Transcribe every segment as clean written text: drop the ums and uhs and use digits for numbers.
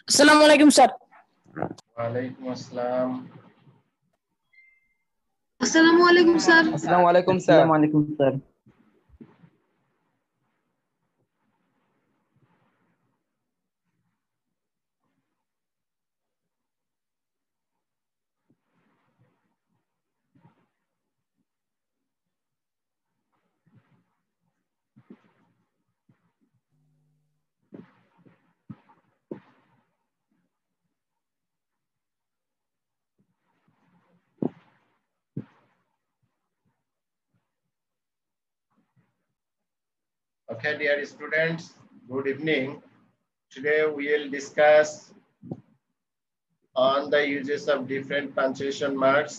Assalamu alaikum, sir. Walaikum assalam. Assalamu alaikum, sir. Assalamu alaikum, sir. Assalamu alaikum, sir. Okay, dear students, good evening. Today we will discuss on the uses of different punctuation marks.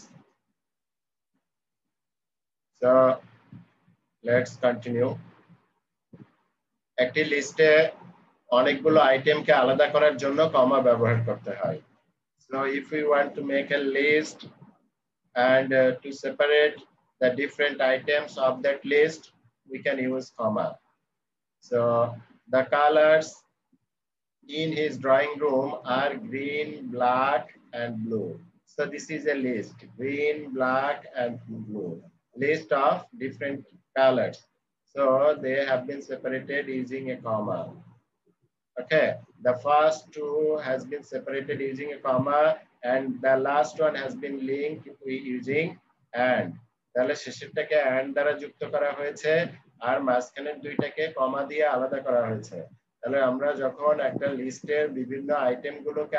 So let's continue. একটি লিস্টে অনেকগুলো আইটেমকে আলাদা করার জন্য কমা ব্যবহার করতে হয়। So if we want to make a list and to separate the different items of that list, we can use comma. So the colors in his drawing room are green, black, and blue. So this is a list, green, black, and blue. List of different colors. So they have been separated using a comma. Okay, the first two has been separated using a comma, and the last one has been linked using and. তাহলে শেষেরটাকে and দ্বারা যুক্ত করা হয়েছে আর মাঝখানের দুইটাকে কমা দিয়ে আলাদা করা হয়েছে। তাহলে আমরা যখন একটা লিস্টের বিভিন্ন আইটেমগুলোকে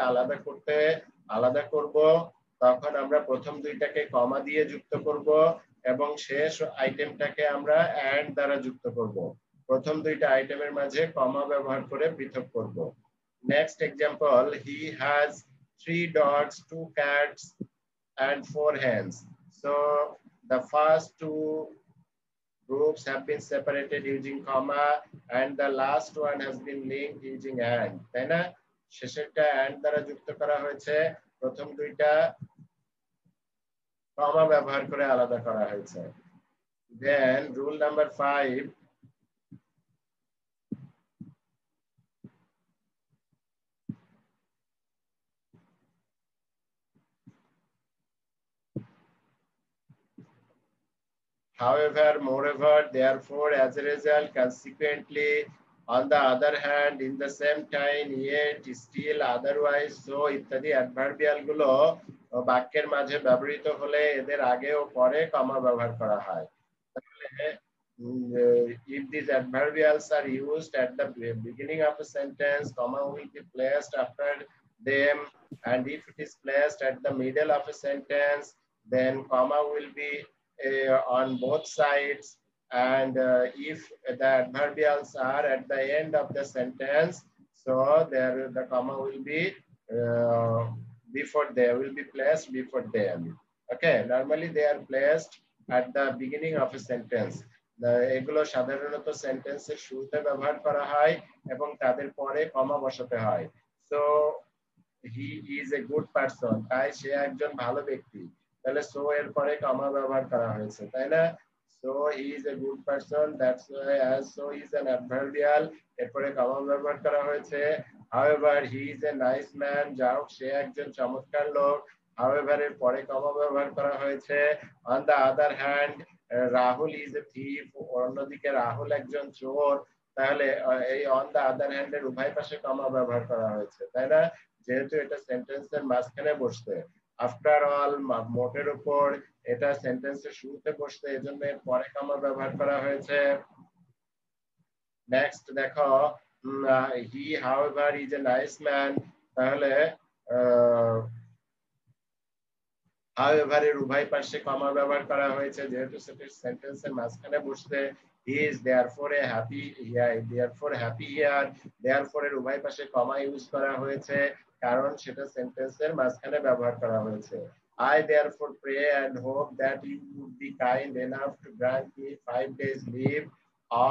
আলাদা করব তখন আমরা প্রথম দুইটাকে কমা দিয়ে যুক্ত করব এবং শেষ আইটেমটাকে আমরা and দ্বারা যুক্ত করব। প্রথম দুইটা আইটেমের মাঝে কমা ব্যবহার করে পৃথক করব। Next example, he has 3 dogs, 2 cats, and 4 hens. So the first two groups have been separated using comma, and the last one has been linked using and. তাই না? শেষেরটা and দ্বারা যুক্ত করা হয়েছে, প্রথম দুইটা কমা ব্যবহার করে আলাদা করা হয়েছে। Then rule number 5. However, moreover, therefore, as a result, consequently, on the other hand, in the same time, yet, still, otherwise, so ইত্যাদি অ্যাডভার্বিয়াল গুলো বাক্যের মাঝে ব্যবহৃত হলে এদের আগে ও পরে কমা ব্যবহার করা হয়। তাহলে if these adverbials are used at the beginning of a sentence, comma will be placed after them, and if it is placed at the middle of a sentence, then comma will be on both sides, and if the adverbials are at the end of the sentence, so there the comma will be placed before them. Okay, normally they are placed at the beginning of a sentence. এগুলো সাধারণত সেন্টেন্সের শুরুতে ব্যবহার করা হয় এবং তাদের পরে কমা বসাতে হয়। So he is a good person, তাই সে একজন ভালো ব্যক্তি। তাহলে so এর পরে কমা ব্যবহার করা হয়েছে, তাই না? So he is a good person, that's why as so is an adverbial, এরপরে কমা ব্যবহার করা হয়েছে। However, he is a nice man, যাও সে একজন চমৎকার লোক। However, এর পরে কমা ব্যবহার করা হয়েছে। On the other hand, Rahul is a thief, অন্যদিকে রাহুল একজন চোর। তাহলে এই on the other hand এর উভয় পাশে কমা ব্যবহার করা হয়েছে, তাই না? যেহেতু এটা সেন্টেন্সের মাঝখানে বসছে। আফটার অল, মোটের উপর, এটা সেন্টেন্সের শুরুতে বসছে, এজন্য এর পরে কমা ব্যবহার করা হয়েছে। নেক্সট দেখো, he however is a nice man, তাহলে হাউএভার এর উভয় পাশে কমা ব্যবহার করা হয়েছে যেহেতু সেটা সেন্টেন্সের মাঝখানে বসছে। He is therefore A happy here, therefore happy here, therefore এর উভয় পাশে কমা ইউজ করা হয়েছে কারণ সেটা সেন্টেন্সের মাঝখানে ব্যবহার করা হয়েছে। I therefore pray and hope that you would be kind enough to grant me 5 days leave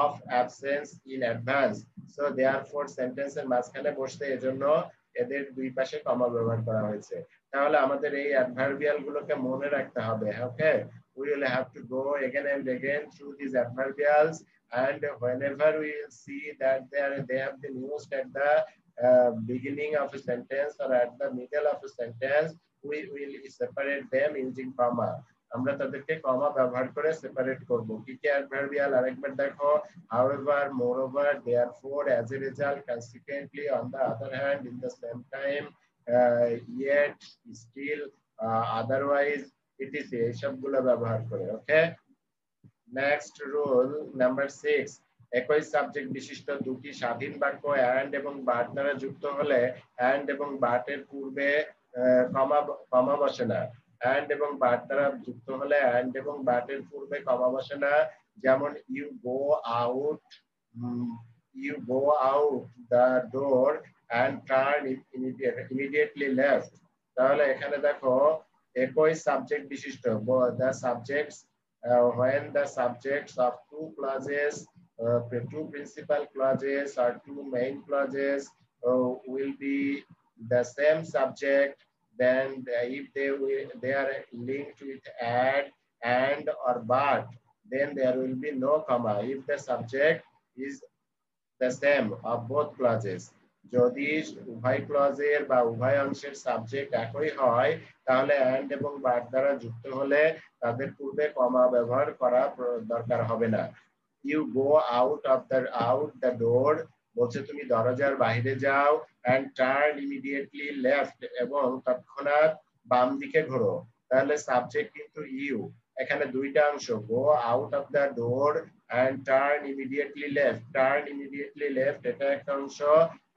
of absence in advance. So therefore সেন্টেন্সের মাঝখানে বসতে এজন্য এদের দুই পাশে কমা ব্যবহার করা হয়েছে। তাহলে আমাদের এই অ্যাডভার্বিয়াল গুলোকে মনে রাখতে হবে। ওকে, we will have to go again and again through these adverbials, and whenever we will see that they have been used at the beginning of a sentence or at the middle of a sentence, we will separate them using comma. আমরা তাদেরকে কমা ব্যবহার করে separate করব। কি কি adverbial আরেকবার দেখো, however, moreover, therefore, as a result, consequently, on the other hand, in the same time, yet, still, otherwise, etc. এই সবগুলো ব্যবহার করে। ওকে, নেক্সট রুল নাম্বার 6, একই সাবজেক্ট বিশিষ্ট দুটি স্বাধীন বাক্য and এবং বাট দ্বারা যুক্ত হলে and এবং বাটের পূর্বে কমা বসে না। and এবং বাট দ্বারা যুক্ত হলে and এবং বাটের পূর্বে কমা বসে না। যেমন you go out the door and turn immediately left। তাহলে এখানে দেখো একই সাবজেক্ট বিশিষ্ট, the subjects when the subjects of two clauses, two principal clauses or two main clauses will be the same subject, then if they are linked with and or but, then there will be no comma if the subject is the same of both clauses। যদি উভয় ক্লজের বা উভয় অংশের subject একই হয় তাহলে and এবং but দ্বারা যুক্ত হলে তাদের পূর্বে কমা ব্যবহার করা দরকার হবে না। You go out the door বলছে তুমি দরজার বাইরে যাও, and turn immediately left এবং তৎক্ষণাৎ বাম দিকে ঘোরো। তাহলে সাবজেক্ট কিন্তু you, এখানে দুইটা অংশ, go out of the door and turn immediately left। turn immediately left এটা একটা অংশ,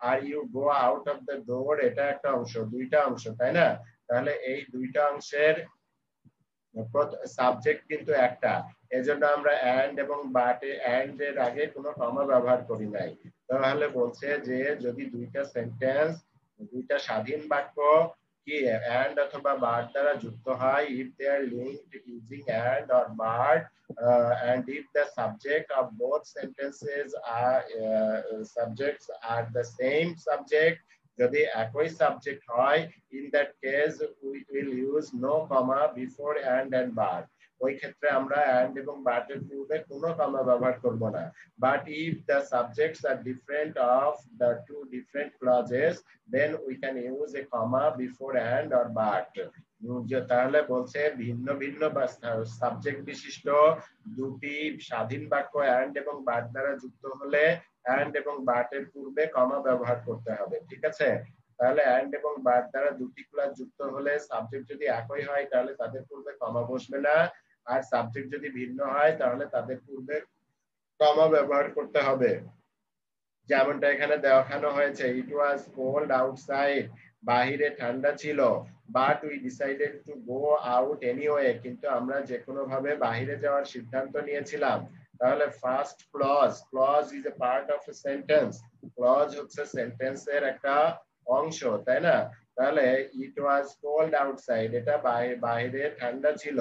আর you go out of the door এটা একটা অংশ, দুইটা অংশ, তাই না? তাহলে এই দুইটা অংশের সাবজেক্ট কিন্তু একটা, এজন্য আমরা and এবং but and এর আগে কোনো কমা ব্যবহার করি নাই। তাহলে বলছে যে যদি দুইটা সেন্টেন্স, দুইটা স্বাধীন বাক্য কি and অথবা but দ্বারা যুক্ত হয়, if they are linked using and or but, and if the subject of both sentences subjects are the same subject, যদি একই সাবজেক্ট হয়, in that case we will use no comma before and but। ওই ক্ষেত্রে আমরা and এবং but এর পূর্বে কোনো কমা ব্যবহার করব না। but if the subjects are different of the two different clauses, then we can use a comma before and or but। তাহলে বলছে ভিন্ন ভিন্ন সাবজেক্ট বিশিষ্ট দুটি স্বাধীন বাক্য and এবং but দ্বারা যুক্ত হলে and এবং but এর পূর্বে কমা ব্যবহার করতে হবে। ঠিক আছে, তাহলে and এবং but দ্বারা দুটি ক্লজ যুক্ত হলে সাবজেক্ট যদি একই হয় তাহলে তাদের পূর্বে কমা বসবে না, আর সাবজেক্ট যদি ভিন্ন হয় তাহলে তাদের পূর্বে কমা ব্যবহার করতে হবে। যেমনটা এখানে দেখানো হয়েছে, it was cold outside, বাহিরে ঠান্ডা ছিল, but we decided to go out anyway, কিন্তু আমরা যে কোনো ভাবে বাহিরে যাওয়ার সিদ্ধান্ত নিয়েছিলাম। তাহলে first clause is a part of a sentence, clause হচ্ছে সেন্টেন্সের একটা অংশ, তাই না? তাহলে it was cold outside এটা বাইরে ঠান্ডা ছিল,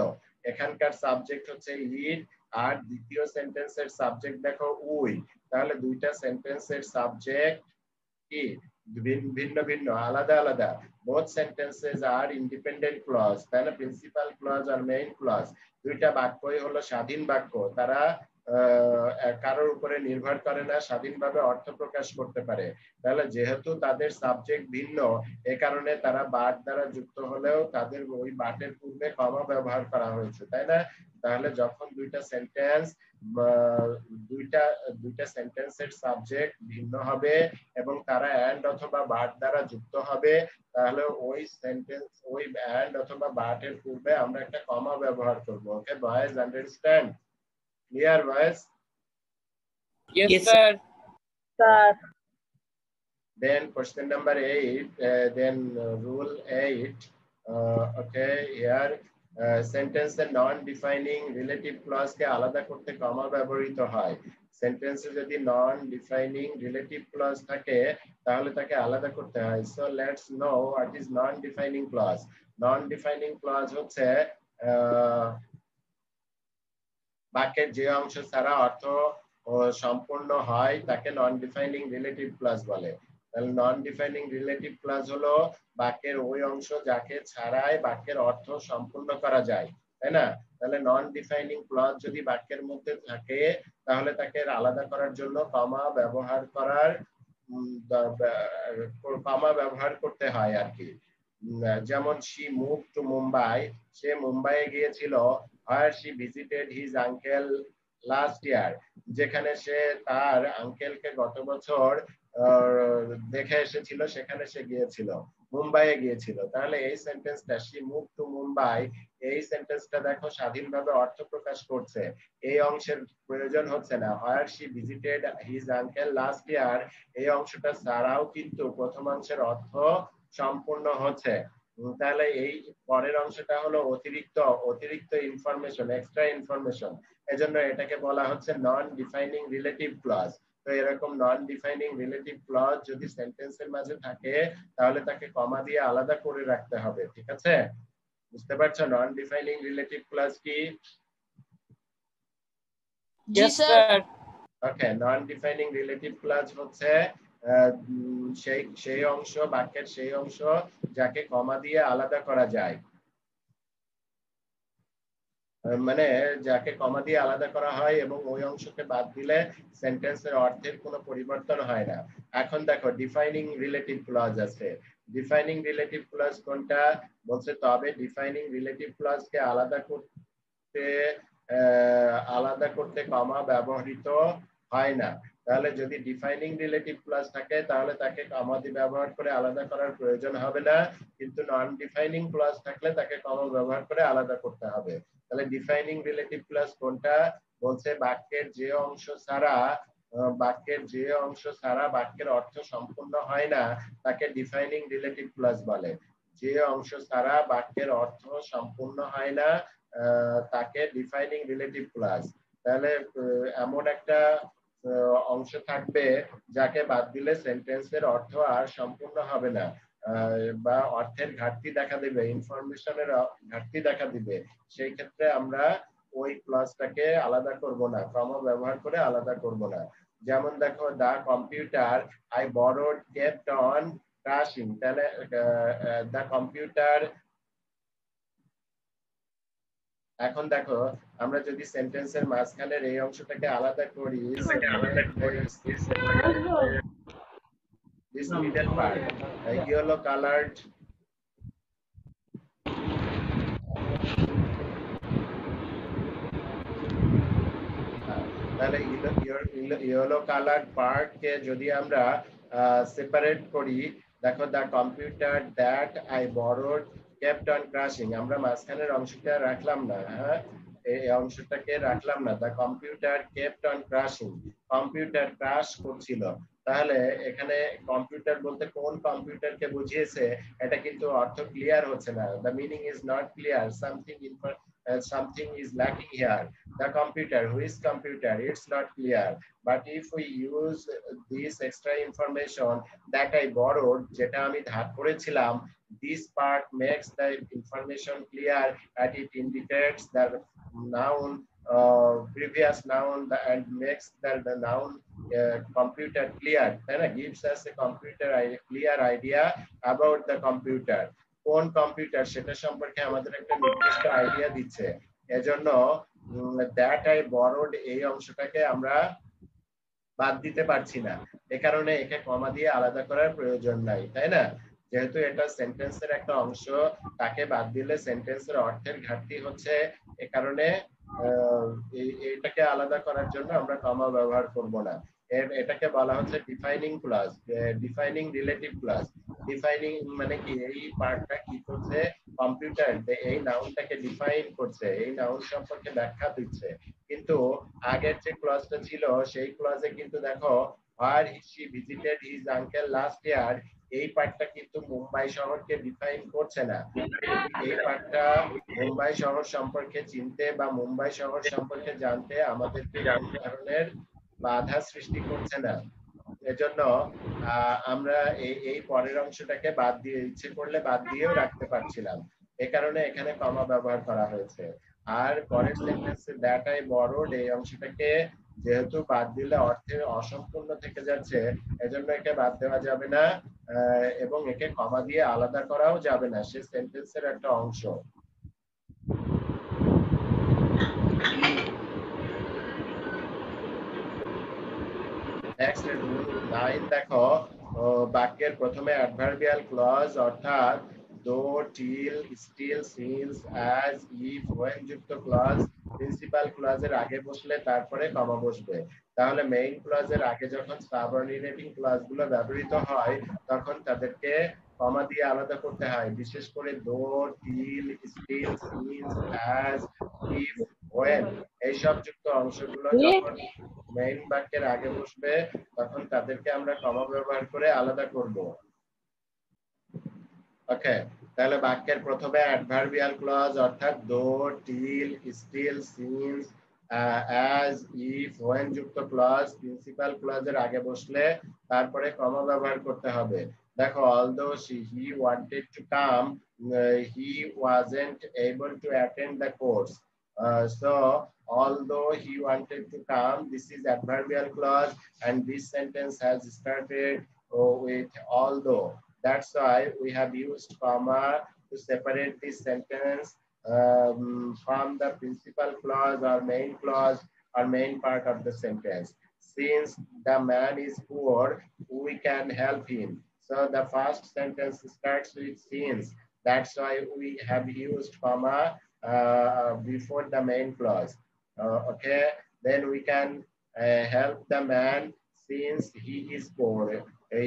এখানকার সাবজেক্ট হচ্ছে it, আর দ্বিতীয় সেন্টেন্সের সাবজেক্ট দেখো উই। তাহলে দুইটা সেন্টেন্সের সাবজেক্ট কি ভিন্ন ভিন্ন, আলাদা আলাদা। both sentences are independent clause, তাই না? প্রিন্সিপাল ক্লজ আর মেইন ক্লজ, দুইটা বাক্যই হলো স্বাধীন বাক্য, তারা কারোর উপরে নির্ভর করে না, স্বাধীনভাবে অর্থ প্রকাশ করতে পারে। তাহলে যেহেতু তাদের সাবজেক্ট ভিন্ন, এ কারণে তারা বাট দ্বারা যুক্ত হলেও তাদের ওই বাটের পূর্বে কমা ব্যবহার করা হয়েছে, তাই না? তাহলে যখন দুইটা সেন্টেন্সের সাবজেক্ট ভিন্ন হবে এবং তারা and অথবা but দ্বারা যুক্ত হবে, তাহলে ওই and অথবা but এর পূর্বে আমরা একটা কমা ব্যবহার করব। Okay boys, understand? Clear boys? Yes sir. Then question number 8, rule 8, okay, here সেন্টেন্সে নন ডিফাইনিং রিলেটিভ ক্লজ কে আলাদা করতে কমা ব্যবহৃত হয়। সেন্টেন্সে যদি নন ডিফাইনিং রিলেটিভ ক্লজ থাকে তাহলে তাকে আলাদা করতে হয়। So let's know what is non defining clause. Non defining clause হচ্ছে বাক্যের যে অংশ ছাড়া অর্থ সম্পূর্ণ হয় তাকে নন ডিফাইনিং রিলেটিভ ক্লজ বলে। তাহলে নন ডিফাইনিং রিলেটিভ ক্লজ হলো বাক্যের ওই অংশ যাকে ছাড়াই বাক্যের অর্থ সম্পূর্ণ করা যায়, তাই না? তাহলে নন ডিফাইনিং ক্লজ যদি বাক্যের মধ্যে থাকে তাহলে তাকে আলাদা করার জন্য কমা ব্যবহার করার কমা ব্যবহার করতে হয় আর কি। যেমন she moved to Mumbai, সে মুম্বাইয়ে গিয়েছিল। where she visited his uncle last year, যেখানে সে তার আঙ্কেলকে গত বছর দেখে এসেছিল, সেখানে সে গিয়েছিল, মুম্বাইয়ে গিয়েছিল। তাহলে এই সেন্টেন্সটা she moved to Mumbai, এই সেন্টেন্সটা দেখো স্বাধীনভাবে অর্থ প্রকাশ করছে, এই অংশের প্রয়োজন হচ্ছে না। where she visited his uncle last year, এই অংশটা ছাড়াও কিন্তু প্রথমাংশের অর্থ সম্পূর্ণ হচ্ছে। তাহলে এই পরের অংশটা হলো অতিরিক্ত ইনফরমেশন, এক্সট্রা ইনফরমেশন। এজন্য এটাকে বলা হচ্ছে নন ডিফাইনিং রিলেটিভ ক্লজ। তো এরকম নন ডিফাইনিং রিলেটিভ ক্লজ যদি সেন্টেন্সের মাঝে থাকে তাহলে তাকে কমা দিয়ে আলাদা করে রাখতে হবে। ঠিক আছে, বুঝতে পারছো নন ডিফাইনিং রিলেটিভ ক্লজ কি? Yes, sir. ওকে, নন ডিফাইনিং রিলেটিভ ক্লজ হচ্ছে সেই অংশ, বাক্যের সেই অংশ যাকে কমা দিয়ে আলাদা করা যায়, মানে যাকে কমা দিয়ে আলাদা করা হয় এবং ওই অংশকে বাদ দিলে সেন্টেন্সের অর্থের কোনো পরিবর্তন হয় না। এখন দেখো ডিফাইনিং রিলেটিভ ক্লজ আছে। ডিফাইনিং রিলেটিভ ক্লজ কোনটা বলছে? তবে ডিফাইনিং রিলেটিভ ক্লজকে আলাদা করতে কমা ব্যবহৃত হয় না। তাহলে যদি ডিফাইনিং রিলেটিভ ক্লজ থাকে তাহলে তাকে কমা দিয়ে ব্যবহার করে আলাদা করার প্রয়োজন হবে না, কিন্তু নন ডিফাইনিং ক্লজ থাকলে তাকে কমা ব্যবহার করে আলাদা করতে হবে। তাহলে ডিফাইনিং রিলেটিভ ক্লজ কোনটা বলছে? বাক্যের যে অংশ ছাড়া বাক্যের অর্থ সম্পূর্ণ হয় না তাকে ডিফাইনিং রিলেটিভ ক্লজ বলে। যে অংশ ছাড়া বাক্যের অর্থ সম্পূর্ণ হয় না তাকে ডিফাইনিং রিলেটিভ ক্লজ। তাহলে এমন একটা অংশ থাকবে যাকে বাদ দিলে সেন্টেন্সের অর্থ আর সম্পূর্ণ হবে না, বা অর্থের ঘাটতি দেখা দিবে, ইনফরমেশনের ঘাটতি দেখা দিবে। সেই ক্ষেত্রে আমরা ওই ক্লজটাকে আলাদা করব না, কমা ব্যবহার করে আলাদা করব না। যেমন দেখো the computer I borrowed kept on crashing. তাহলে দা কম্পিউটার, এখন দেখো আমরা যদি সেন্টেন্সের মাঝখানের এই অংশটাকে আলাদা করি, this middle part, yellow colored, তাহলে ইয়েলো কালার পার্ট কে যদি আমরা সেপারেট করি, দেখো the computer that I borrowed kept on crashing, আমরা মাঝখানের অংশটা রাখলাম না, হ্যাঁ এই অংশটাকে রাখলাম না। The computer kept on crashing, computer crash করছিল। তাহলে এখানে কম্পিউটার বলতে কোন কম্পিউটারকে বুঝিয়েছে এটা কিন্তু অর্থ ক্লিয়ার হচ্ছে না। The meaning is not clear, something is lacking here. The computer, which computer? It's not clear. But if we use this extra information that I borrowed, যেটা আমি ধার করেছিলাম, this part makes the information clear and it indicates the noun, previous noun, and makes the noun computer clear. Then it gives us a clear idea about the computer. কোন computer সেটা সম্পর্কে আমাদের একটা নির্দিষ্ট আইডিয়া দিচ্ছে। এজন্য that I borrowed এই অংশটাকে আমরা বাদ দিতে পারছি না, এ কারণে একে কমা দিয়ে আলাদা করার প্রয়োজন নাই, তাই না? যেহেতু এটা সেন্টেন্সের একটা অংশ, তাকে বাদ দিলে সেন্টেন্সের অর্থের ঘাটতি হচ্ছে, এ কারণে এটাকে আলাদা করার জন্য আমরা কমা ব্যবহার করব না। এটাকে বলা হচ্ছে defining clause, defining relative clause. Defining মানে কি? এই পার্টটা কি করছে? কম্পিউটার এই নাউনটাকে ডিফাইন করছে, এই নাউন সম্পর্কে ব্যাখ্যা দিচ্ছে। কিন্তু আগের যে ক্লজটা ছিল সেই ক্লজে কিন্তু দেখো where she visited his uncle last year, এই পার্টটা কিন্তু মুম্বাই শহরকে ডিফাইন করছে না। এই পার্টটা মুম্বাই শহর সম্পর্কে চিনতে বা মুম্বাই শহর সম্পর্কে জানতে আমাদেরকে কোন ধরনের বাধা সৃষ্টি করছে না। এজন্য আমরা এই পরের অংশটাকে বাদ দিয়ে, ইচ্ছে করলে বাদ দিয়েও রাখতে পারছিলাম, এ কারণে এখানে কমা ব্যবহার করা হয়েছে। আর পরের সেন্টেন্সে দ্যাট আই বরোড এই অংশটাকে যেহেতু বাদ দিলে অর্থের অসম্পূর্ণ থেকে যাচ্ছে, এজন্য একে বাদ দেওয়া যাবে না এবং একে কমা দিয়ে আলাদা করাও যাবে না, সে সেন্টেন্সের একটা অংশ। নেক্সট 9 দেখো বাক্যের প্রথমে অ্যাডভার্বিয়াল ক্লজ অর্থাৎ though, till, still, since, as, if, when যুক্ত ক্লজ প্রিন্সিপাল ক্লজের আগে বসলে তারপরে কমা বসবে। তাহলে মেইন ক্লজের আগে যখন সাবঅর্ডিনেটিং ক্লজগুলো ব্যবহৃত হয় তখন তাদেরকে কমা দিয়ে আলাদা করতে হয়, বিশেষ করে though, till, still, since, as, if, when এইসব যুক্ত অংশগুলো যখন মেইন বাক্যের আগে বসবে তখন তাদেরকে আমরা কমা ব্যবহার করে আলাদা করব। ওকে, তাহলে বাক্যের প্রথমে অ্যাডভার্বিয়াল ক্লজ অর্থাৎ though, till, still, since, as, if, when যুক্ত ক্লজ প্রিন্সিপাল ক্লজের আগে বসলে তারপরে কমা ব্যবহার করতে হবে। দেখো, although he wanted to come, he wasn't able to attend the course. So although he wanted to come, this is adverbial clause and this sentence has started with although. That's why we have used comma to separate this sentence from the principal clause or main part of the sentence. Since the man is poor, we can help him. So the first sentence starts with since. That's why we have used comma before the main clause. Okay, then we can help the man since he is poor.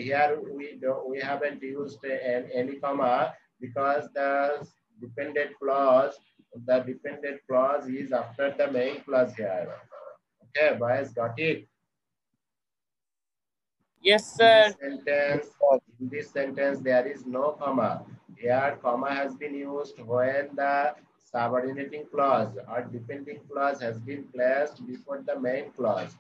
Here we haven't used any comma because the dependent clause is after the main clause here. Okay, boys, got it? Yes, sir. In this sentence there is no comma. Here comma has been used when the subordinating clause or dependent clause has been placed before the main clause.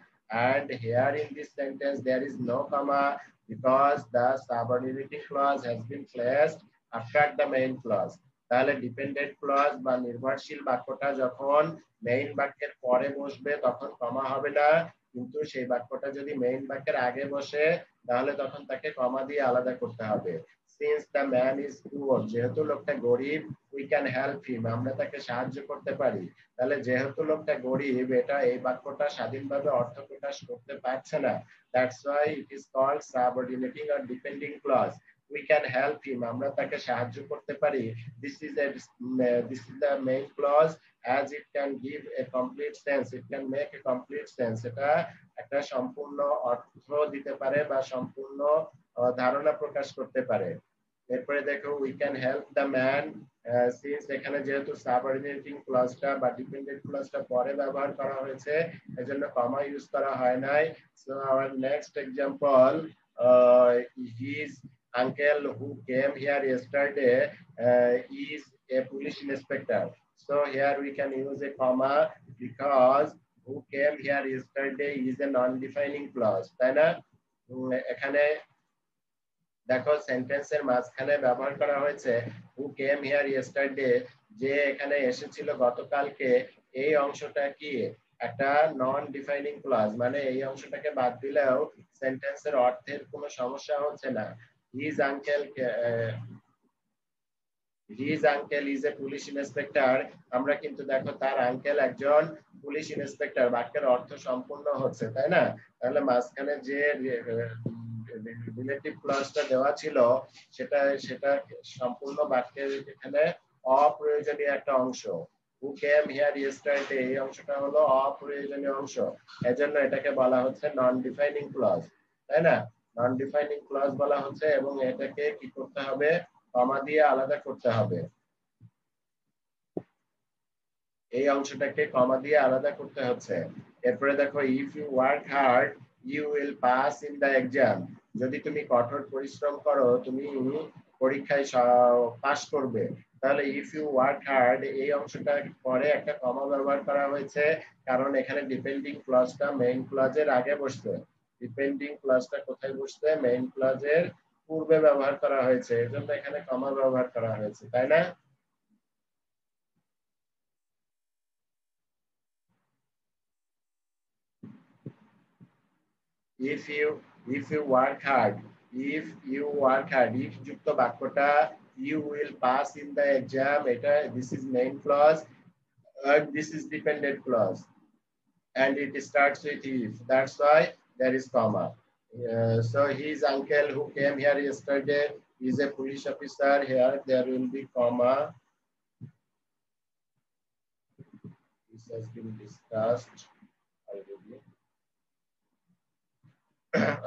And here in this sentence there is no comma because the subordinating clause has been placed after the main clause. তাহলে dependent clause বা নির্ভরশীল বাক্যটা যখন main বাক্যের পরে বসবে তখন কমা হবে না, কিন্তু সেই বাক্যটা যদি মেইন বাক্যের আগে বসে তাহলে তখন তাকে কমা দিয়ে আলাদা করতে হবে। Since the man is poor, যেহেতু লোকটা গরিব, we can help him, আমরা তাকে সাহায্য করতে পারি। তাহলে যেহেতু লোকটা গরিব, এটা এই বাক্যটা স্বাধীনভাবে অর্থ প্রকাশ করতে পারছে না। That's why it is called subordinating or depending clause. We can help him, আমরা তাকে সাহায্য করতে পারি। This is the main clause as it can give a complete sense, it can make a complete sense. এটা একটা সম্পূর্ণ অর্থ দিতে পারে বা সম্পূর্ণ ধারণা প্রকাশ করতে পারে। এরপরে দেখো we can help the man, since এখানে যেহেতু সাবঅর্ডিনেটিং ক্লজটা বা ডিপেন্ডেন্ট ক্লজটা পরে ব্যবহার করা হয়েছে এজন্য কমা ইউজ করা হয় নাই। So our next example, his uncle who came here yesterday is a police inspector. So here we can use a comma because who came here yesterday is a non-defining clause, তাই না? এখানে দেখো সেন্টেন্সের মাঝখানে ব্যবহার করা হয়েছে who came here yesterday, যে এখানে এসেছিল গতকালকে। এই অংশটা কি একটা নন ডিফাইনিং ক্লজ, মানে এই অংশটাকে বাদ দিলেও সেন্টেন্সের অর্থের কোনো সমস্যা হচ্ছে না। His uncle is a police inspector, আমরা কিন্তু দেখো তার আঙ্কেল একজন পুলিশ ইন্সপেক্টর, বাক্যের অর্থ সম্পূর্ণ হচ্ছে, তাই না? তাহলে মাঝখানে যে রিলেটিভ ক্লজটা দেওয়া ছিল সেটা সম্পূর্ণ বাক্যের এখানে অপ্রয়োজনীয় একটা অংশ। who came here yesterday এই অংশটা হলো অপ্রয়োজনীয় অংশ, এজন্য এটাকে বলা হচ্ছে নন ডিফাইনিং ক্লজ, তাই না? নন ডিফাইনিং ক্লজ বলা হচ্ছে এবং এটাকে কি করতে হবে, কমা দিয়ে আলাদা করতে হবে। এই অংশটাকে কমা দিয়ে আলাদা করতে হচ্ছে। এরপরে দেখো if you work hard you will pass in the exam, যদি তুমি কঠোর পরিশ্রম করো তুমি পরীক্ষায় পাস করবে। তাহলে if you work hard এই অংশটা পরে একটা কমা ব্যবহার করা হয়েছে কারণ এখানে ডিপেন্ডিং ক্লজটা মেইন ক্লজের আগে বসবে। ডিপেন্ডিং ক্লজটা কোথায় বসবে, মেইন ক্লজের পূর্বে ব্যবহার করা হয়েছে, এজন্য এখানে কমা ব্যবহার করা হয়েছে, তাই না? if you work hard, if যুক্ত বাক্যটা you will pass in the exam, এটা this is main clause and this is dependent clause and it starts with if, that's why there is comma. So his uncle who came here yesterday is a police officer. Here there will be comma. This has been discussed already.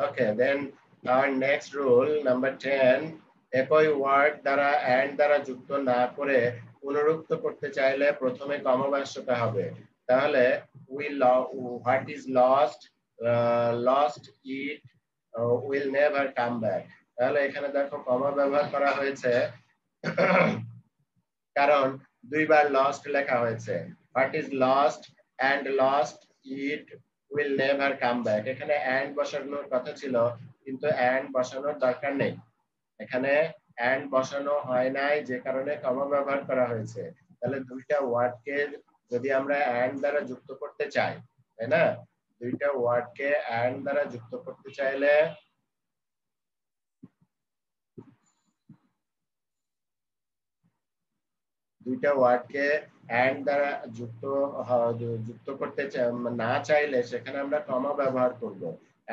Okay, then our next rule, number 10, একই word দ্বারা and দ্বারা যুক্ত না করে পুনরুক্ত করতে চাইলে প্রথমে কমা বাক্যটা হবে। তাহলে what is lost, lost it, will never come back। তাহলে এখানে দেখো কমা ব্যবহার করা হয়েছে কারণ দুইবার lost লেখা হয়েছে। what is lost and lost it will never come back। এখানে and বসানোর কথা ছিল কিন্তু and বসানোর দরকার নেই। এখানে and বসানো হয় নাই যে কারণে কমা ব্যবহার করা হয়েছে। তাহলে দুইটা ওয়ার্ডকে যদি আমরা and দ্বারা যুক্ত করতে চাই, তাই না? দুইটা ওয়ার্ডকে and দ্বারা যুক্ত করতে চাইলে দুইটা ওয়ার্ডকে and দ্বারা যুক্ত করতে না চাইলে সেখানে আমরা কমা ব্যবহার করব।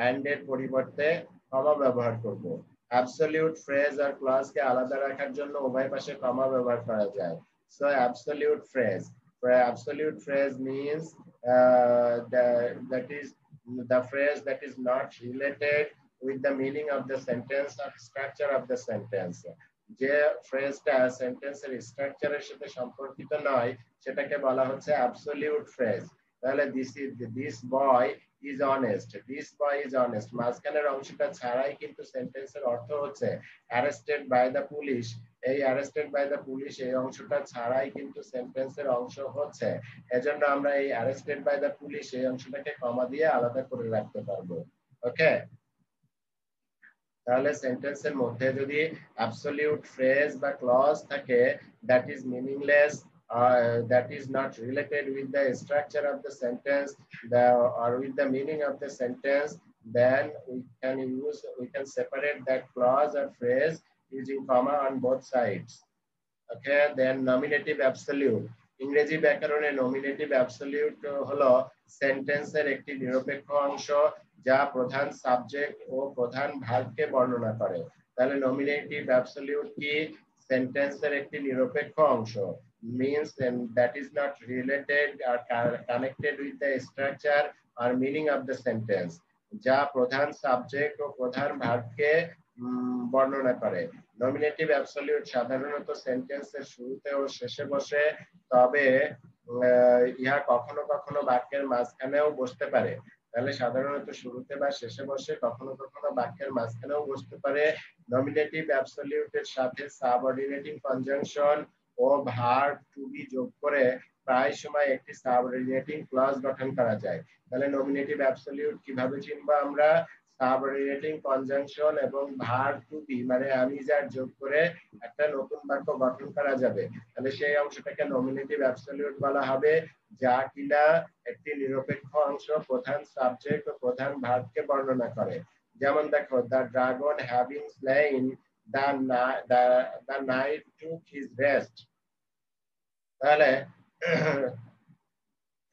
and এর পরিবর্তে কমা ব্যবহার করব। absolute phrase আর clause কে আলাদা রাখার জন্য উভয় পাশে কমা ব্যবহার করা যায়। so absolute phrase means that is the phrase that is not related with the meaning of the sentence or structure of the sentence। যে ফ্রেজটা সেন্টেন্সের স্ট্রাকচারের সাথে সম্পর্কিত নয় সেটাকে বলা হচ্ছে অ্যাবসলিউট ফ্রেজ। তাহলে this boy is honest, মাঝখানের অংশটা ছাড়াই কিন্তু সেন্টেন্সের অর্থ হচ্ছে অ্যারেস্টেড বাই দ্য পুলিশ। এই অ্যারেস্টেড বাই দ্য পুলিশ এই অংশটা ছাড়াই কিন্তু সেন্টেন্সের অংশ হচ্ছে। এজন্য আমরা এই অ্যারেস্টেড বাই দ্য পুলিশ এই অংশটাকে কমা দিয়ে আলাদা করে রাখতে পারবো। ওকে, তাহলে সেন্টেন্সের মধ্যে যদি অ্যাবসলিউট ফ্রেজ বা ক্লজ থাকে that is meaningless, that is not related with the structure of the sentence or with the meaning of the sentence, then we can separate that clause or phrase using comma on both sides। Okay, then nominative absolute, ইংরেজি ব্যাকরণে nominative absolute হলো সেন্টেন্সের একটি নিরপেক্ষ অংশ যা প্রধান subject ও প্রধান ভার্বকে বর্ণনা করে। তাহলে nominative absolute কি? সেন্টেন্সের একটি নিরপেক্ষ অংশ, means that is not related or connected with the structure or meaning of the sentence, যা প্রধান সাবজেক্ট ও প্রধান ভার্বকে বর্ণনা করে। nominative absolute সাধারণত সেন্টেন্সের শুরুতে ও শেষে বসে, তবে ইহা কখনো কখনো বাক্যের মাঝখানেও বসতে পারে। তাহলে সাধারণত শুরুতে বা শেষে বসে, কখনো কখনো বাক্যের মাঝখানেও বসতে পারে। nominative absolute এর সাথে সাবঅর্ডিনেটিং কনজাংশন ও ভার্ব টু বি যোগ করে প্রায় সময় একটি সাবঅর্ডিনেটিং ক্লজ গঠন করা যায়। তাহলে nominative absolute কিভাবে চিনবো আমরা? সাবঅর্ডিনেটিং কনজাংশন এবং ভার্ব টু বি মানে আমি যার যোগ করে একটা নতুন বাক্য গঠন করা যাবে। তাহলে সেই অংশটাকে nominative absolute বলা হবে যা কিনা একটি নিরপেক্ষ অংশ প্রধান সাবজেক্ট ও প্রধান ভার্বকে বর্ণনা করে। যেমন দেখো, the dragon having slain the knight took his rest। তাহলে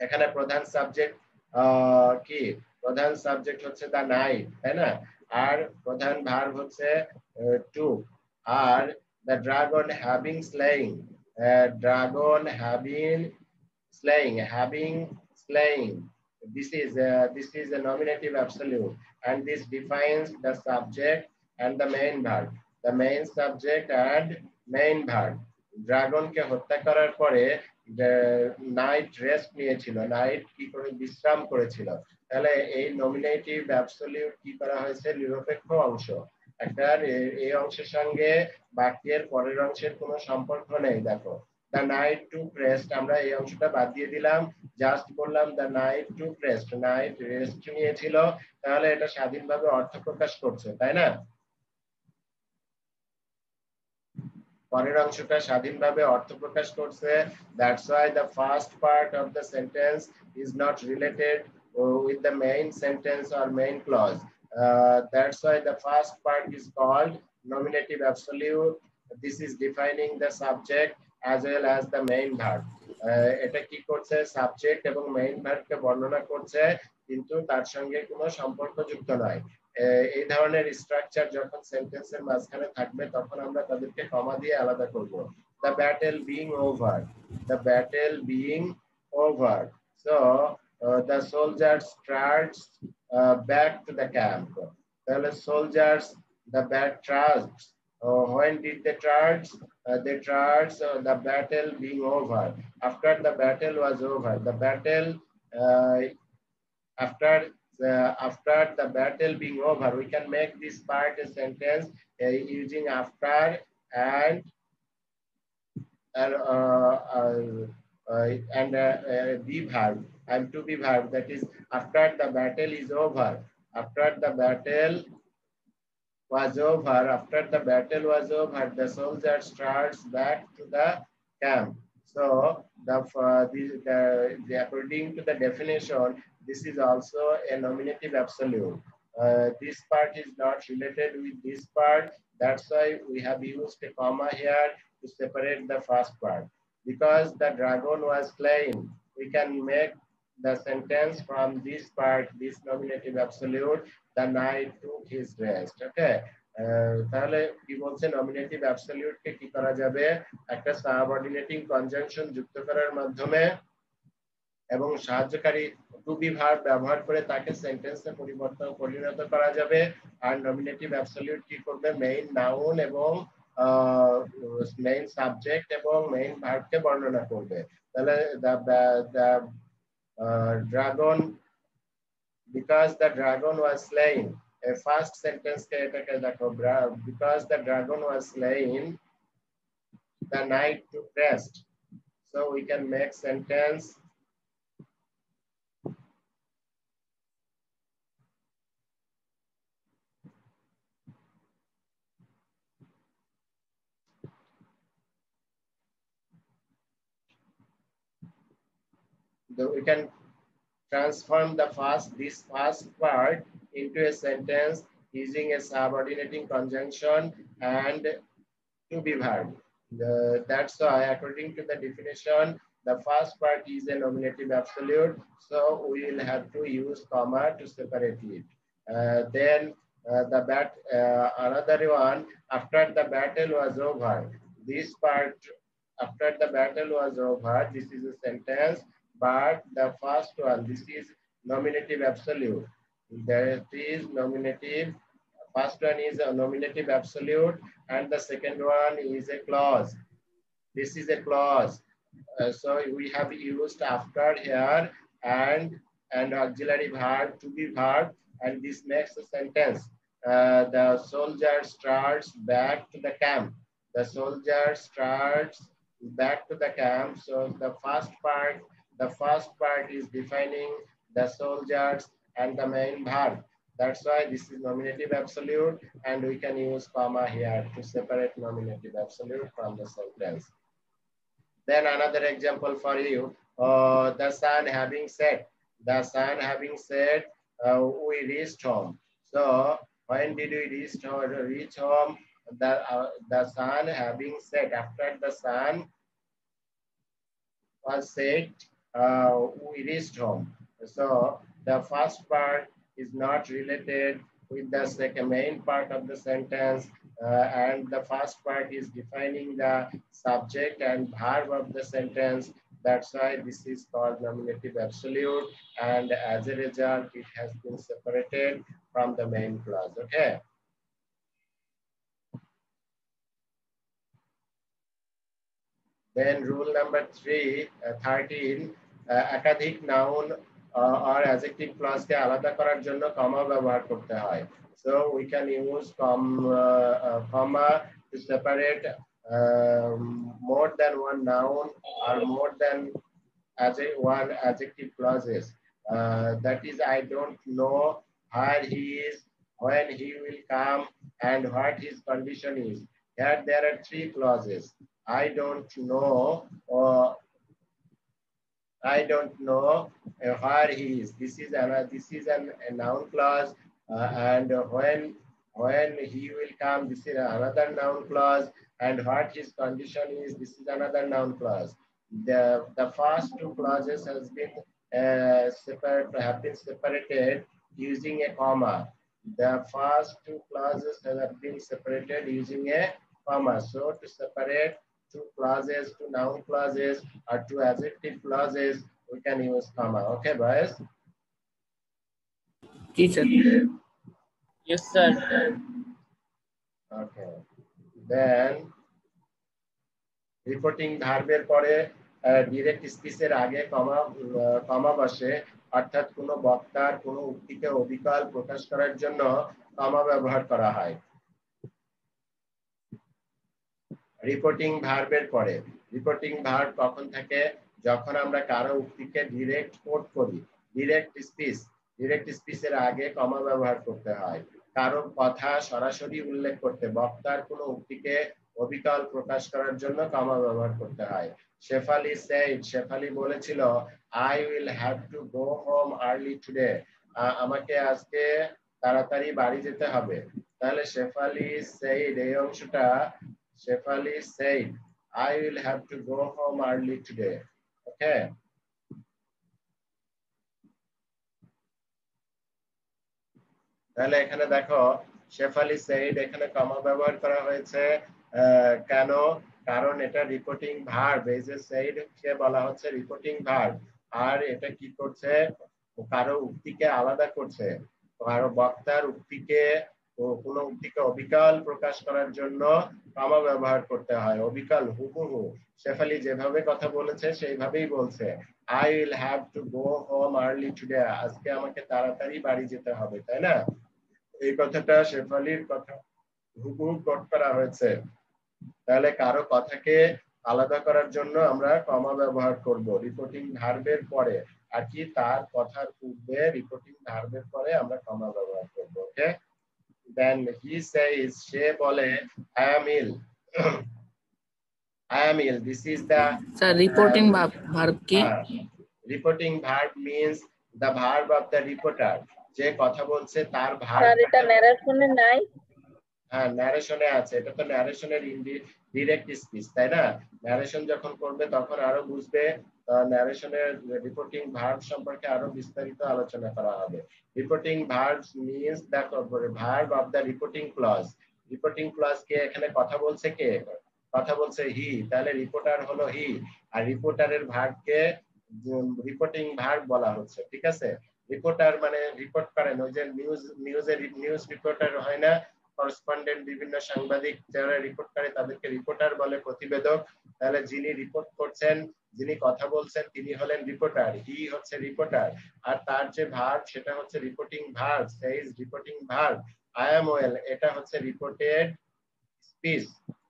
এখানে প্রধান সাবজেক্ট কি? প্রধান সাবজেক্ট হচ্ছে the knight, তাই না? আর প্রধান ভার্ব হচ্ছে took। R the dragon having slain, dragon having slaying, this is a nominative absolute, and this defines the subject and the main verb, the main subject and main verb। ড্রাগনকে হত্যা করার পরে night rest নিয়েছিল, night কি করে বিশ্রাম করেছিল। তাহলে এই নমিনেটিভ অ্যাবসলিউট কি করা হয়েছে? নিরপেক্ষ অংশ। একটা এই অংশের সঙ্গে বাক্যের পরের অংশের কোনো সম্পর্ক নেই। দেখো, the night took rest, আমরা এই অংশটা বাদ দিয়ে দিলাম, জাস্ট বললাম the night took rest, night rest নিয়েছিল। তাহলে এটা স্বাধীনভাবে অর্থ প্রকাশ করছে, তাই না? পরের অংশটা স্বাধীনভাবে অর্থ প্রকাশ করছে। That's why the first part of the sentence is not related with the main sentence or main clause। That's why the first part is called nominative absolute। This is defining the subject as well as the main verb। এটা কি করছে? Subject এবং main ভার্বকে বর্ণনা করছে, কিন্তু তার সঙ্গে কোনো সম্পর্ক যুক্ত নয়। এই ধরনের স্ট্রাকচার যখন সেন্টেন্সের মাঝখানে থাকবে তখন আমরা তাদেরকে কমা দিয়ে আলাদা করব। The battle being over. The battle being over. So the soldiers trudged back to the camp. The soldiers, the bad trudged. When did they trudge? They trudged the battle being over. After the battle was over, the battle after the battle being over, we can make this part a sentence using after and be verb and to be verb, that is after the battle is over. After the battle was over, after the battle was over, the soldiers starts back to the camp. So according to the definition, this is also a nominative absolute. This part is not related with this part. That's why we have used a comma here to separate the first part. Because the dragon was slain, we can make the sentence from this part, this nominative absolute, the knight took his rest. Okay. তাহলে কি বলছে, nominative absolute কে কি করা যাবে, একটা subordinating conjunction যুক্ত করার মাধ্যমে এবং সাহায্যকারী টু বি ভার্ব ব্যবহার করে তাকে সেন্টেন্সে পরিণত করা যাবে। আর নমিনেটিভ অ্যাবসলিউট কি করবে, মেইন নাউন এবং মেইন সাবজেক্ট এবং মেইন ভার্বকে বর্ণনা করবে। তাহলে dragon, because the dragon was slain, a first sentence ke etake dekho, because the dragon was slain, the knight took rest. So we can make sentence we can transform this first part into a sentence using a subordinating conjunction and to be verb. That's why according to the definition, the first part is a nominative absolute, so we will have to use comma to separate it. Then another one, after the battle was over, this part, after the battle was over, this is a sentence, but the first one, this is nominative absolute. That is nominative. First one is a nominative absolute and the second one is a clause. This is a clause. So we have used after here and auxiliary verb to be verb, and this makes a sentence. The soldier starts back to the camp. The soldier starts back to the camp. So the first part is defining the soldiers and the main verb. That's why this is nominative absolute, and we can use comma here to separate nominative absolute from the sentence. Then another example for you, the sun having set. The sun having set, we reached home. So when did we reach home? The sun having set, after the sun was set, we reached home. So the first part is not related with the main part of the sentence, and the first part is defining the subject and verb of the sentence. That's why this is called nominative absolute, and as a result, it has been separated from the main clause. Okay. Then rule number 13, একাধিক noun or adjective clause কে আলাদা করার জন্য comma ব্যবহার করতে হয়। So we can use comma to separate more than one noun or more than one adjective clauses. That is, I don't know where he is, when he will come, and what his condition is. Here there are three clauses. I don't know where he is. This is a noun clause, and when he will come, this is another noun clause, and what his condition is, this is another noun clause. The first two clauses have been separated using a comma. The first two clauses have been separated using a comma. So to separate two clauses, two noun clauses, or two adjective clauses, we can use comma. Okay, boys? Teacher. Yes, sir. Okay. Then reporting ভার্বের পরে direct স্পিচের আগে কমা বসে, অর্থাৎ কোনো বক্তার কোনো উক্তিকে অবিকল প্রকাশ করার জন্য কমা ব্যবহার করা হয় রিপোর্টিং ভার্বের পরে। রিপোর্টিং ভার্ব কখন থাকে? যখন আমরা কারো উক্তিকে ডিরেক্ট কোট করি। ডিরেক্ট স্পিচের আগে কমা ব্যবহার করতে হয়। কারো কথা সরাসরি উল্লেখ করতে, বক্তার কোনো উক্তিকে অবিকল প্রকাশ করার জন্য কমা ব্যবহার করতে হয়। শেফালি said, শেফালি বলেছিল, I will have to go home early today. আমাকে আজকে তাড়াতাড়ি বাড়ি যেতে হবে। তাহলে শেফালি said এই অংশটা, Shefali said, I will have to go home early today. Okay. তাহলে এখানে দেখো শেফালি said এখানে কমা ব্যবহার করা হয়েছে কেন? কারণ এটা রিপোর্টিং ভার্ব। এই যে said কে বলা হচ্ছে রিপোর্টিং ভার্ব, আর এটা কি করছে? কারো উক্তিকে আলাদা করছে। কারো বক্তার উক্তিকে কোনো উক্তিকে অবিকল প্রকাশ করার জন্য কমা ব্যবহার করতে হয়। অবিকল হুবহু শেফালি যেভাবে কথা বলেছে সেইভাবেই বলছে, I will have to go home early today. আজকে আমাকে তাড়াতাড়ি বাড়ি যেতে হবে, তাই না? এই কথাটা শেফালির কথা হুবহু কোট করা হয়েছে। তাহলে কারো কথাকে আলাদা করার জন্য আমরা কমা ব্যবহার করব রিপোর্টিং ভার্বের পরে, আর কি তার কথার পূর্বে রিপোর্টিং ভার্বের পরে আমরা কমা ব্যবহার করব। ওকে। দেন হি says, সে বলে, I am ill. I am ill. This is the Sir, reporting verb কি? Reporting verb means the verb of the reporter. যে কথা বলছে তার ভার্ব। স্যার এটা ন্যারেশনে নাই? হ্যাঁ, ন্যারেশনে আছে। এটা তো ন্যারেশনের ডিরেক্ট স্পিচ, তাই না? ন্যারেশন যখন করবে তখন আরো বুঝবে। ন্যারেশনের রিপোর্টিং ভার্ব সম্পর্কে আরো বিস্তারিত আলোচনা করা হবে। Reporting verb means the verb of the reporting clause. Reporting clause কে এখানে কথা বলছে কে? কথা বলছে হি। তাহলে রিপোর্টার হলো হি, আর রিপোর্টারের ভার্বকে রিপোর্টিং ভার্ব বলা হচ্ছে। ঠিক আছে? রিপোর্টার মানে রিপোর্ট করেন, ওই যে নিউজ রিপোর্টার হয় না, করসপন্ডেন্ট, বিভিন্ন সাংবাদিক যারা রিপোর্ট করে তাদেরকে রিপোর্টার বলে, প্রতিবেদক। তাহলে যিনি রিপোর্ট করছেন, যিনি কথা বলছেন, তিনি হলেন রিপোর্টার। হি হচ্ছে রিপোর্টার, আর তার যে ভার্ব সেটা হচ্ছে reporting verb. সেইজ reporting verb. I am well এটা হচ্ছে রিপোর্টেড স্পিচ,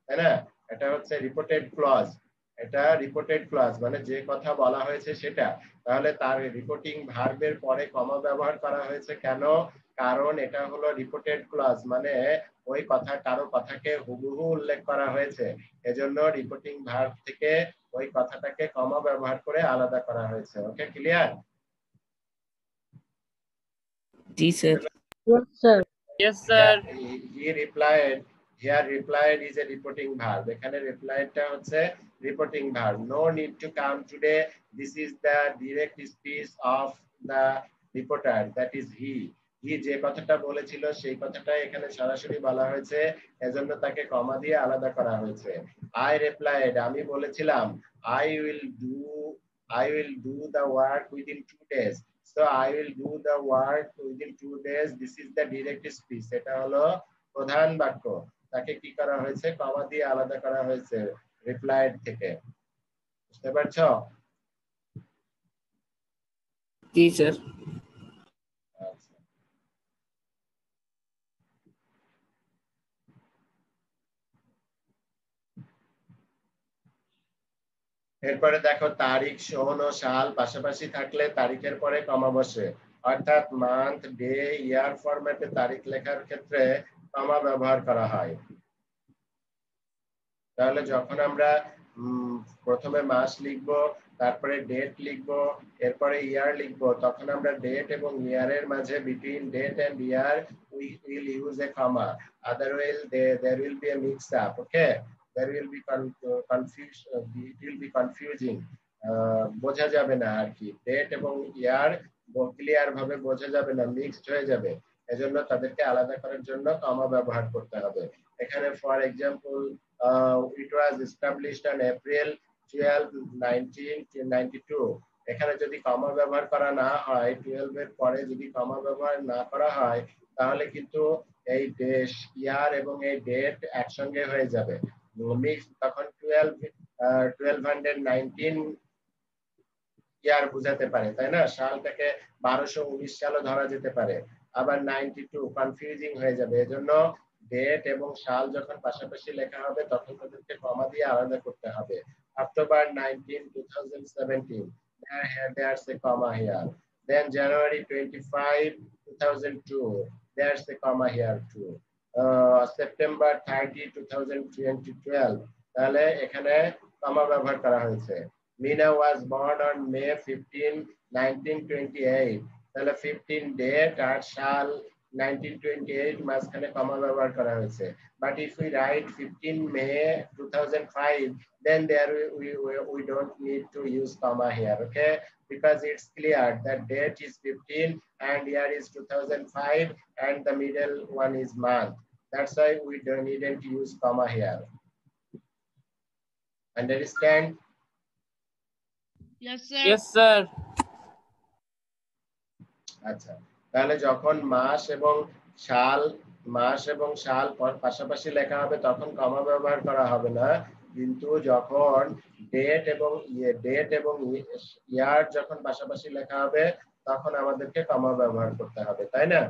তাই না? এটা হচ্ছে রিপোর্টেড ক্লজ। এটা রিপোর্টেড ক্লজ মানে যে কথা বলা হয়েছে সেটা। তাহলে তার রিপোর্টিং ভার্বের পরে কমা ব্যবহার করা হয়েছে কেন? কারণ এটা হলো রিপোর্টেড ক্লজ, মানে ওই কথা, কারো কথাকে হুবহু উল্লেখ করা হয়েছে। এজন্য রিপোর্টিং ভার্ব থেকে ওই কথাটাকে কমা ব্যবহার করে আলাদা করা হয়েছে। ওকে, clear? G sir. Yes, sir. Yes, sir. He replied. Here replied is a reporting verb. এখানে repliedটা হচ্ছে reporting verb. No need to come today. This is the direct speech of the reporter, that is he. He যে কথাটা বলেছিল সেই কথাটা এখানে সরাসরি বলা হয়েছে, এজন্য তাকে কমা দিয়ে আলাদা করা হয়েছে। I replied, আমি বলেছিলাম, I will do the work within 2 days. So I will do the work within 2 days. This is the direct speech. এটা হলো প্রধান বাক্য। তাকে কি করা হয়েছে? কমা দিয়ে আলাদা করা হয়েছে রিপ্লাইড থেকে। বুঝতে পারছো? জি স্যার। এরপরে দেখো তারিখ, সন ও সাল পাশাপাশি থাকলে তারিখের পরে কমা বসে, অর্থাৎ মান্থ, ডে, ইয়ার ফরম্যাটে তারিখ লেখার ক্ষেত্রে কমা ব্যবহার করা হয়। তাহলে যখন আমরা প্রথমে মাস লিখবো, তারপরে ডেট লিখবো, এরপরে ইয়ার লিখবো, তখন আমরা ডেট এবং ইয়ারের মাঝে, between date and year we will use a comma, otherwise there will be a mix up. Okay, there will be confusion, it will be confusing, বোঝা যাবে না আর কি। ডেট এবং ইয়ার ক্লিয়ার ভাবে বোঝা যাবে না, মিক্সড হয়ে যাবে। এজন্য তাদেরকে আলাদা করার জন্য কমা ব্যবহার করতে হবে। এখানে for example it was established on April 12, 1992। এখানে যদি কমা ব্যবহার করা না হয়, 12 এর পরে যদি কমা ব্যবহার না করা হয়, তাহলে কিন্তু এই ইয়ার এবং এই ডেট একসঙ্গে হয়ে যাবে, মিক্স, তখন 1219 ইয়ার বোঝাতে পারে, তাই না? সালটাকে 1219 সালও ধরা যেতে পারে, আবার 92 কনফিউজিং হয়ে যাবে। এজন্য ডেট এবং সাল যখন পাশাপাশি লেখা হবে তখন তাদেরকে কমা দিয়ে আলাদা করতে হবে। October 19, 2017, there's a comma here. Then January 25, 2002, there's a comma here too. September 30, 2012, তাহলে এখানে কমা ব্যবহার করা হয়েছে। Mina was born on May 15, 1928, তাহলে 15 date আর সাল 1928 মাঝখানে কমা ব্যবহার করা হয়েছে। But if we write 15 May 2005, then there we don't need to use comma here, okay? Because it's clear that date is 15 and year is 2005 and the middle one is month. That's why we don't need to use comma here. Understand? Yes, sir. Yes, sir. আচ্ছা, তাহলে যখন মাস এবং সাল পাশাপাশি লেখা হবে তখন কমা ব্যবহার করা হবে না, কিন্তু যখন ডেট এবং ইয়ার যখন পাশাপাশি লেখা হবে তখন আমাদেরকে কমা ব্যবহার করতে হবে, তাই না?